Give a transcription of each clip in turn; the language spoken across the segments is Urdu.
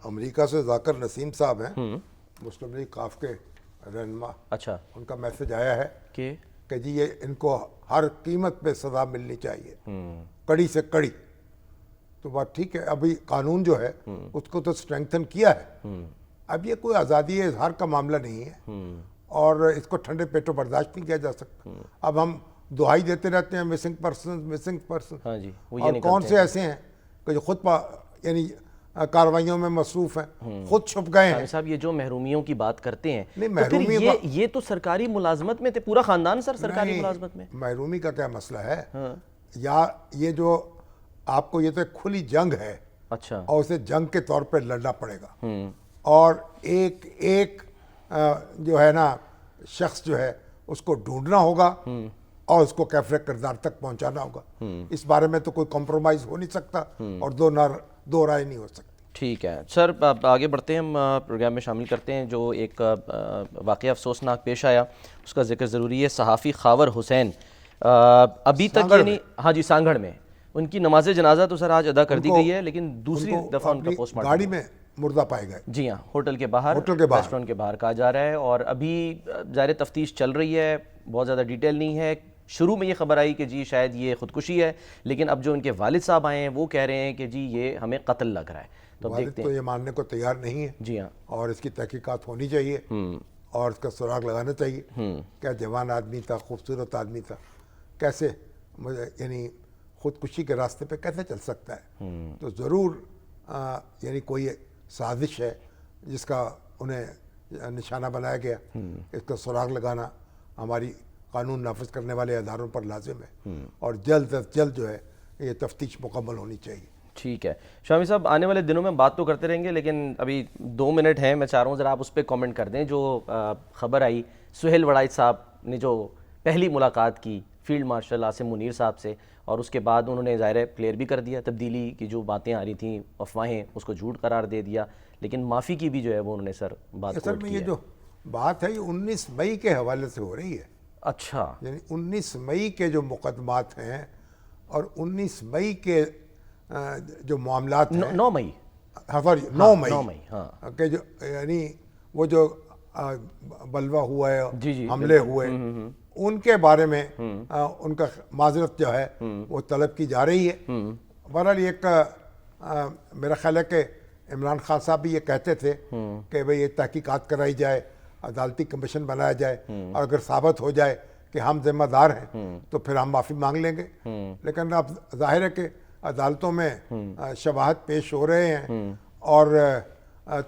امریکہ سے ذاکر نسیم صاحب ہیں مسلم لیگ قاف کے رہنما. اچھا ان کا میسج آیا ہے کہ جی یہ ان کو ہر قیمت پہ سزا ملنی چاہیے, کڑی سے کڑی. تو بات ٹھیک ہے, ابھی قانون جو ہے اس کو تو اسٹرینگتھن کیا ہے. اب یہ کوئی آزادی اظہار کا معاملہ نہیں ہے اور اس کو ٹھنڈے پیٹوں برداشت نہیں کیا جا سکتا. اب ہم دہائی دیتے رہتے ہیں مسنگ پرسن, ہاں جی وہ اور یہ کون سے ایسے ہیں کہ جو خود یعنی کارروائیوں میں مصروف ہیں, خود چھپ گئے ہیں. صاحب یہ جو محرومیوں کی بات کرتے ہیں نہیں, تو پھر محرومی یہ تو سرکاری ملازمت میں تھے, پورا خاندان سر سرکاری ملازمت میں. محرومی کا کیا مسئلہ ہے, یا یہ جو آپ کو یہ تو کھلی جنگ ہے اچھا اور اسے جنگ کے طور پہ لڑنا پڑے گا, اور ایک ایک جو ہے نا شخص جو ہے اس کو ڈھونڈنا ہوگا اور اس کو کیفر کردار تک پہنچانا ہوگا. اس بارے میں تو کوئی کمپرومائز ہو نہیں سکتا اور دو رائے نہیں ہو سکتی. ٹھیک ہے سر, آگے بڑھتے ہیں, ہم پروگرام میں شامل کرتے ہیں جو ایک واقعہ افسوسناک پیش آیا, اس کا ذکر ضروری ہے. صحافی خاور حسین ابھی تک یعنی ہاں جی سانگھڑ میں ان کی نماز جنازہ تو سر آج ادا کر دی گئی ہے, لیکن دوسری دفعہ ان کا پوسٹ مارٹم گاڑی میں مردہ پائے گئے. جی ہاں, ہوٹل کے باہر ریسٹورنٹ کے باہر کہا جا رہا ہے, اور ابھی ظاہر تفتیش چل رہی ہے, بہت زیادہ ڈیٹیل نہیں ہے. شروع میں یہ خبر آئی کہ جی شاید یہ خودکشی ہے, لیکن اب جو ان کے والد صاحب آئے ہیں وہ کہہ رہے ہیں کہ جی یہ ہمیں قتل لگ رہا ہے. تو والد تو یہ ماننے کو تیار نہیں ہے. جی ہاں, اور اس کی تحقیقات ہونی چاہیے اور اس کا سراغ لگانا چاہیے. کیا جوان آدمی تھا, خوبصورت آدمی تھا, کیسے یعنی خودکشی کے راستے پہ کیسے چل سکتا ہے. تو ضرور یعنی کوئی سازش ہے جس کا انہیں نشانہ بنایا گیا. اس کا سراغ لگانا ہماری قانون نافذ کرنے والے اداروں پر لازم ہے, اور جلد از جلد جو ہے یہ تفتیش مکمل ہونی چاہیے. ٹھیک ہے شامی صاحب, آنے والے دنوں میں بات تو کرتے رہیں گے, لیکن ابھی 2 منٹ ہیں, میں چاہ رہا ہوں ذرا آپ اس پہ کامنٹ کر دیں. جو خبر آئی سہیل وڑائی صاحب نے جو پہلی ملاقات کی فیلڈ مارشل عاصم منیر صاحب سے, اور اس کے بعد انہوں نے ظاہر کلیئر بھی کر دیا, تبدیلی کی جو باتیں آ رہی تھیں افواہیں اس کو جھوٹ قرار دے دیا, لیکن معافی کی بھی جو ہے وہ انہوں نے سر بات اصل میں یہ جو بات ہے یہ 19 مئی کے حوالے سے ہو رہی ہے. اچھا, یعنی 19 مئی کے جو مقدمات ہیں اور 19 مئی کے جو معاملات ہیں, 9 مئی 9 مئی ہاں کہ جو یعنی وہ جو بلوہ ہوا ہے, جی حملے ہوئے, ان کے بارے میں ان کا معذرت جو ہے وہ طلب کی جا رہی ہے. بہرحال ایک میرا خیال ہے کہ عمران خان صاحب بھی یہ کہتے تھے کہ بھئی یہ تحقیقات کرائی جائے, عدالتی کمیشن بنایا جائے, اور اگر ثابت ہو جائے کہ ہم ذمہ دار ہیں تو پھر ہم معافی مانگ لیں گے. لیکن اب ظاہر ہے کہ عدالتوں میں شواہد پیش ہو رہے ہیں اور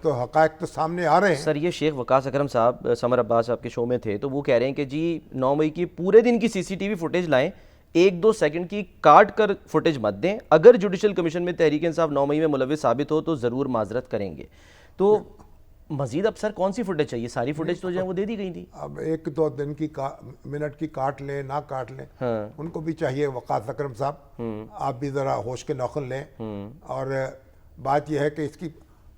تو حقائق تو سامنے آ رہے ہیں. سر یہ شیخ وقاص اکرم صاحب سمر عباس صاحب کے شو میں تھے, تو وہ کہہ رہے ہیں کہ جی 9 مئی کی پورے دن کی CCTV فوٹیج لائیں, 1-2 سیکنڈ کی کاٹ کر فوٹیج مت دیں, اگر جوڈیشل کمیشن میں تحریک انصاف 9 مئی میں ملوث ثابت ہو تو ضرور معذرت کریں گے. تو مزید اب سر کون سی فوٹیج چاہیے؟ ساری فوٹیج تو جو ہے وہ دے دی گئی تھی. اب 1-2 دن کی منٹ کی کاٹ لیں نہ کاٹ لیں, ان کو بھی چاہیے. وقاص اکرم صاحب آپ بھی ذرا ہوش کے نوخن لیں. اور بات یہ ہے کہ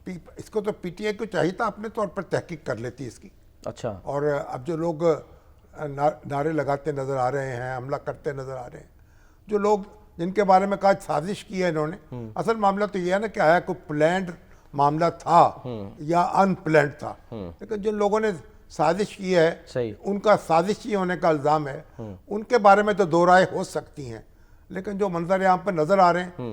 اس کو تو PTI کو چاہیے تھا اپنے طور پر تحقیق کر لیتی اس کی. اچھا, اور اب جو لوگ نعرے لگاتے نظر آ رہے ہیں, حملہ کرتے نظر آ رہے ہیں, جو لوگ جن کے بارے میں کہا سازش کی ہے انہوں نے, اصل معاملہ تو یہ ہے نا کہ آیا کوئی پلانڈ معاملہ تھا یا ان پلانڈ تھا. لیکن جن لوگوں نے سازش کی ہے ان کا سازشی ہونے کا الزام ہے, ان کے بارے میں تو 2 رائے ہو سکتی ہیں. لیکن جو منظر عام پہ نظر آ رہے ہیں